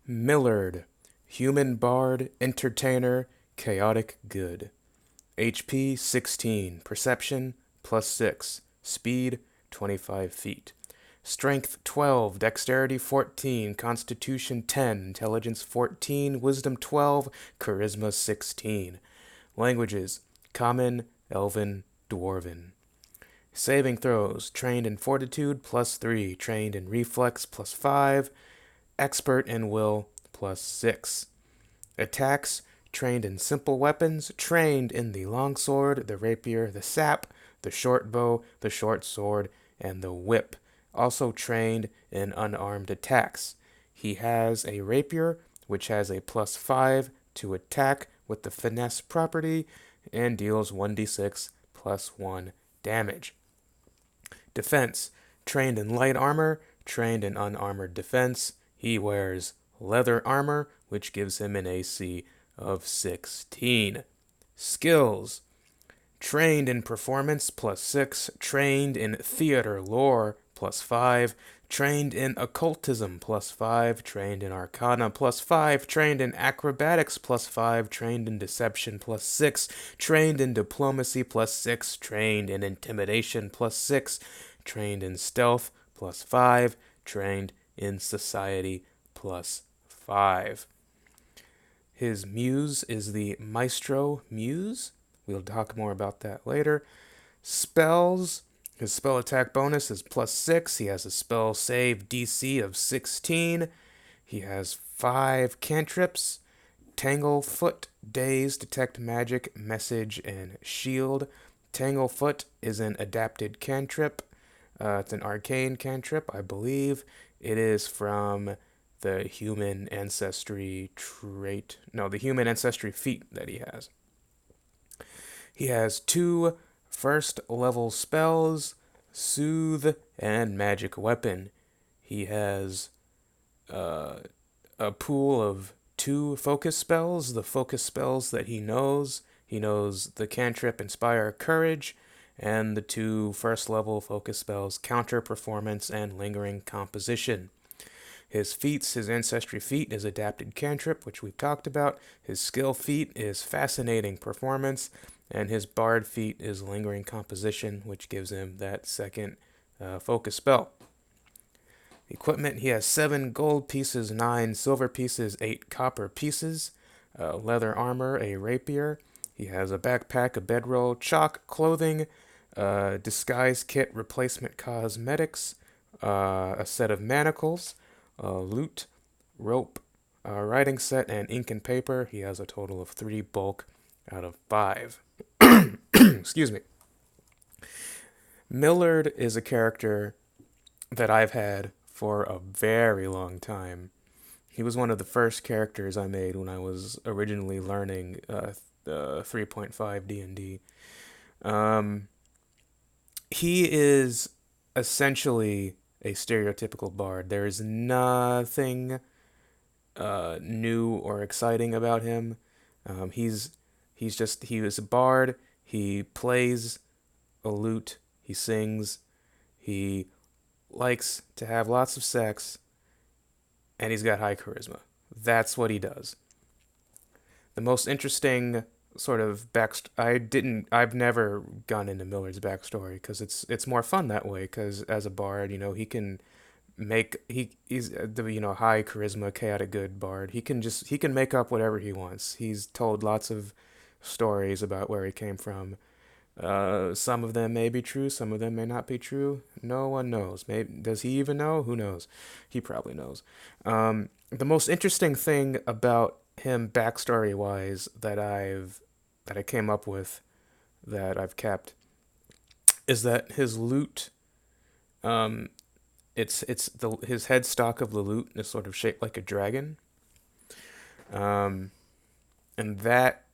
Millard, human bard, entertainer, chaotic good. HP 16, perception plus 6, speed 25 feet. Strength 12, dexterity 14, constitution 10, intelligence 14, wisdom 12, charisma 16. Languages: Common, Elven, Dwarven. Saving throws: trained in fortitude plus 3, trained in reflex plus 5, expert in will plus 6. Attacks: trained in simple weapons, trained in the longsword, the rapier, the sap, the short bow, the short sword, and the whip. Also trained in unarmed attacks. He has a rapier, which has a plus 5 to attack with the finesse property and deals 1d6 plus 1 damage. Defense: trained in light armor, trained in unarmored defense. He wears leather armor, which gives him an AC of 16. Skills: trained in performance plus 6, trained in theater lore plus 5, trained in occultism plus 5, trained in arcana plus 5, trained in acrobatics plus 5, trained in deception plus 6, trained in diplomacy plus 6, trained in intimidation plus 6, trained in stealth plus 5, trained in society plus 5. His muse is the Maestro Muse. We'll talk more about that later. Spells: his spell attack bonus is plus 6. He has a spell save DC of 16. He has 5 cantrips: Tanglefoot, Daze, Detect Magic, Message, and Shield. Tanglefoot is an adapted cantrip. It's an arcane cantrip, I believe. It is from the human ancestry trait. No, the human ancestry feat that he has. He has 2 first level spells: Soothe and Magic Weapon. He has a pool of 2 focus spells. The focus spells that he knows: the cantrip Inspire Courage, and the 2 first level focus spells, Counter Performance and Lingering Composition. His feats: his ancestry feat is adapted cantrip, which we've talked about. His skill feat is fascinating performance, and his bard feat is lingering composition, which gives him that second focus spell. Equipment: he has 7 gold pieces, 9 silver pieces, 8 copper pieces, leather armor, a rapier. He has a backpack, a bedroll, chalk, clothing, disguise kit, replacement cosmetics, a set of manacles, loot, rope, writing set, and ink and paper. He has a total of 3 bulk out of 5. Excuse me. Millard is a character that I've had for a very long time. He was one of the first characters I made when I was originally learning 3.5 D&D. He is essentially a stereotypical bard. There is nothing new or exciting about him. He is a bard. He plays a lute. He sings. He likes to have lots of sex, and he's got high charisma. That's what he does. The most interesting sort of I've never gone into Millard's backstory because it's more fun that way. Because as a bard, he can he's the high charisma, chaotic good bard. He can make up whatever he wants. He's told lots of stories about where he came from. Some of them may be true, some of them may not be true. No one knows. Maybe does he even know? Who knows? He probably knows. The most interesting thing about him backstory wise that I came up with, that I've kept, is that his loot, his headstock of the loot is sort of shaped like a dragon, and that,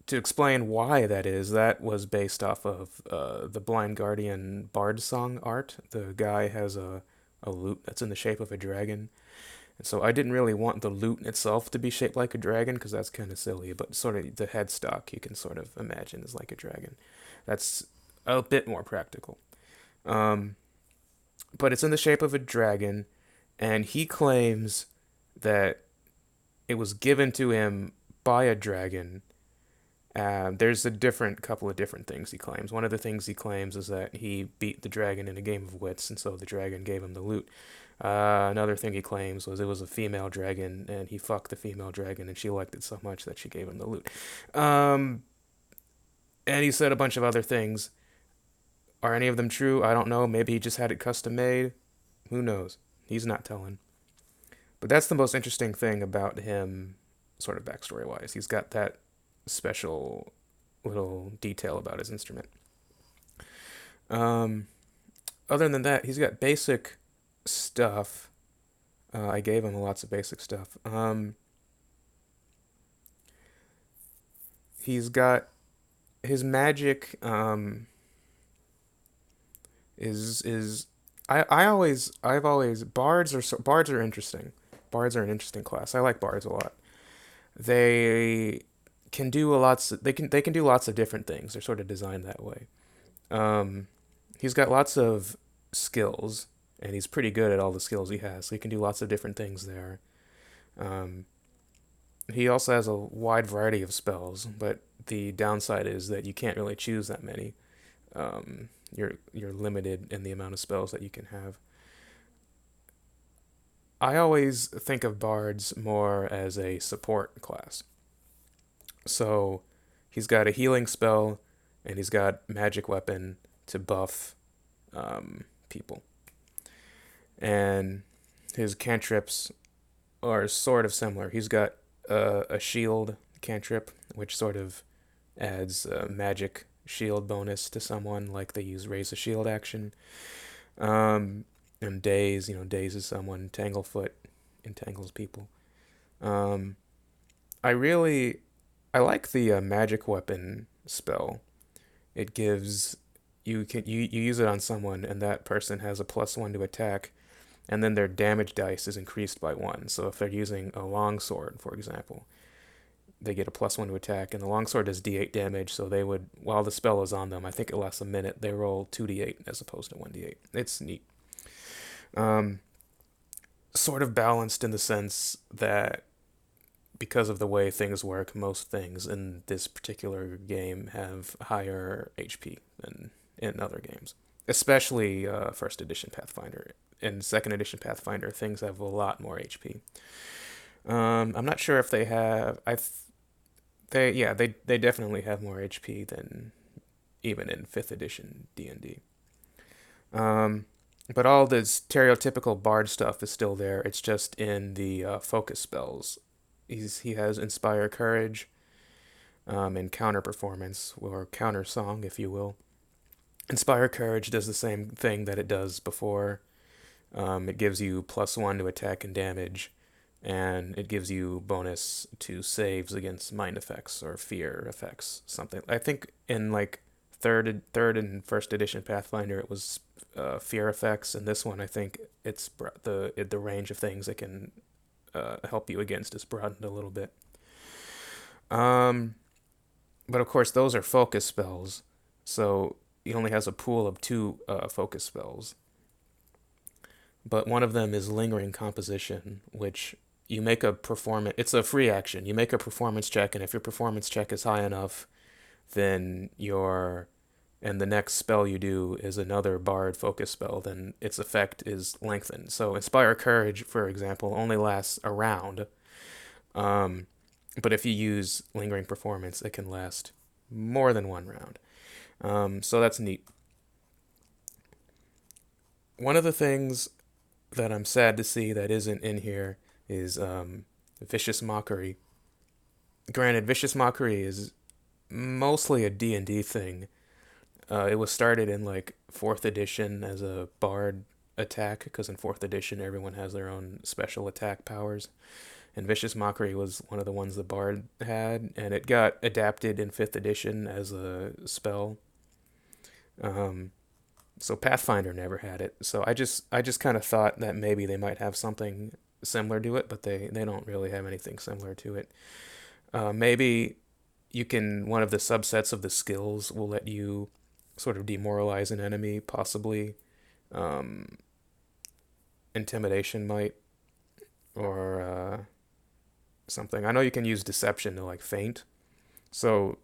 to explain why that was based off of the Blind Guardian Bard Song art. The guy has a lute that's in the shape of a dragon. And so I didn't really want the lute itself to be shaped like a dragon because that's kind of silly, but sort of the headstock you can sort of imagine is like a dragon. That's a bit more practical. But it's in the shape of a dragon, and he claims that it was given to him by a dragon. There's a different couple of different things he claims. One of the things he claims is that he beat the dragon in a game of wits, and so the dragon gave him the loot. Another thing he claims was it was a female dragon, and he fucked the female dragon, and she liked it so much that she gave him the loot. Um, and he said a bunch of other things. Are any of them true? I don't know. Maybe he just had it custom made. Who knows? He's not telling. But that's the most interesting thing about him, sort of backstory wise. He's got that special little detail about his instrument. Um, Other than that, he's got basic stuff. I gave him lots of basic stuff. He's got his magic. Is I've always bards are interesting. Bards are an interesting class. I like bards a lot. They can do they can do lots of different things. They're sort of designed that way. Um, he's got lots of skills, and he's pretty good at all the skills he has. So he can do lots of different things there. Um, he also has a wide variety of spells, but the downside is that you can't really choose that many. You're limited in the amount of spells that you can have. I always think of bards more as a support class. So he's got a healing spell, and he's got magic weapon to buff people. And his cantrips are sort of similar. He's got a shield cantrip, which sort of adds a magic shield bonus to someone, like they use raise a shield action. And daze, dazes someone. Tanglefoot entangles people. Um, I really, I like the magic weapon spell. It gives you use it on someone, and that person has a +1 to attack, and then their damage dice is increased by one. So if they're using a longsword, for example, they get a +1 to attack, and the longsword does d8 damage. So they would, while the spell is on them, I think it lasts a minute. They roll 2d8 as opposed to 1d8. It's neat. Um, Sort of balanced in the sense that because of the way things work, most things in this particular game have higher HP than in other games, especially first edition Pathfinder. In second edition Pathfinder, things have a lot more HP. I'm not sure if they have. They definitely have more HP than even in fifth edition D&D. Um, but all the stereotypical bard stuff is still there. It's just in the focus spells. He has inspire courage, and counter performance, or counter song, if you will. Inspire courage does the same thing that it does before. It gives you +1 to attack and damage, and it gives you bonus to saves against mind effects or fear effects. Something I think in like third and first edition Pathfinder it was fear effects, and this one I think it's the range of things it can help you against is broadened a little bit. Um, but of course those are focus spells, so he only has a pool of two focus spells. But one of them is lingering composition, which you make a performance. It's a free action. You make a performance check, and if your performance check is high enough, then your and the next spell you do is another bard focus spell, then its effect is lengthened. So inspire courage, for example, only lasts a round. Um, but if you use lingering performance, it can last more than one round. So that's neat. One of the things that I'm sad to see that isn't in here is vicious mockery. Granted, vicious mockery is mostly a D&D thing. It was started in like fourth edition as a bard attack, because in fourth edition everyone has their own special attack powers, and vicious mockery was one of the ones the bard had, and it got adapted in fifth edition as a spell. Um, so Pathfinder never had it. So I just kind of thought that maybe they might have something similar to it, but they don't really have anything similar to it. Maybe you can one of the subsets of the skills will let you sort of demoralize an enemy, possibly. Um, intimidation might or something. I know you can use deception to like feint. So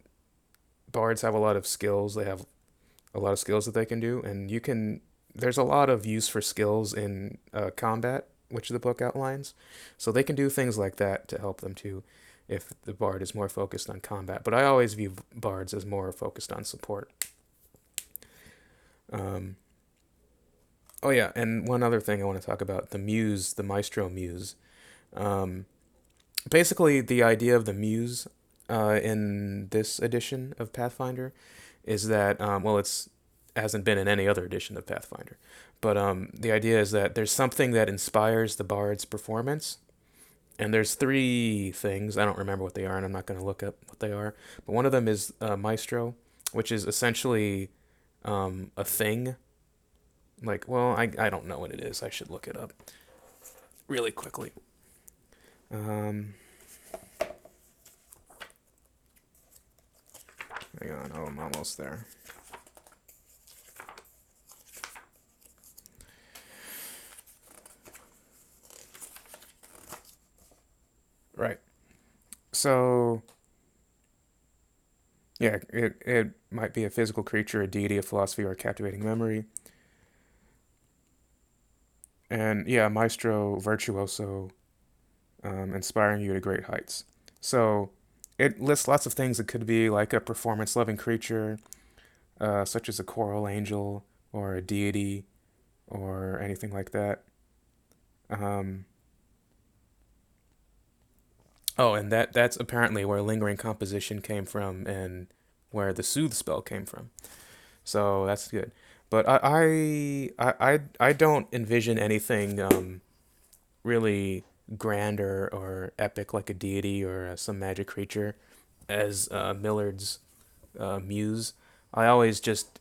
bards have a lot of skills. They have a lot of skills that they can do, and you can. There's a lot of use for skills in combat, which the book outlines. So they can do things like that to help them too, if the bard is more focused on combat. But I always view bards as more focused on support. Um, oh yeah, and one other thing I want to talk about, the muse, the maestro muse. Um, Basically, the idea of the muse in this edition of Pathfinder is that well, it's hasn't been in any other edition of Pathfinder, but the idea is that there's something that inspires the bard's performance, and there's three things. I don't remember what they are, and I'm not going to look up what they are. But one of them is maestro, which is essentially a thing. Like, well, I don't know what it is. I should look it up really quickly. Um, Hang on. Oh, I'm almost there. Right. So, yeah, it might be a physical creature, a deity, a philosophy, or a captivating memory. And yeah, maestro, virtuoso, inspiring you to great heights. So it lists lots of things. It could be like a performance loving creature, such as a choral angel or a deity or anything like that. Um, oh, and that's apparently where lingering composition came from and where the soothe spell came from. So that's good. But I don't envision anything really grander or epic like a deity or some magic creature as Millard's muse. I always just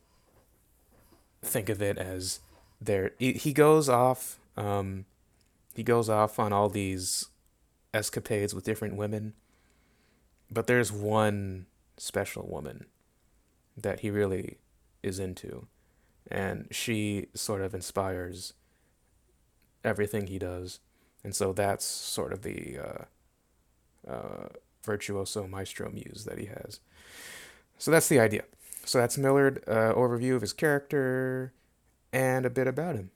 think of it as there. He goes off. He goes off on all these escapades with different women, but there's one special woman that he really is into, and she sort of inspires everything he does, and so that's sort of the virtuoso maestro muse that he has. So that's the idea. So that's Millard, overview of his character and a bit about him.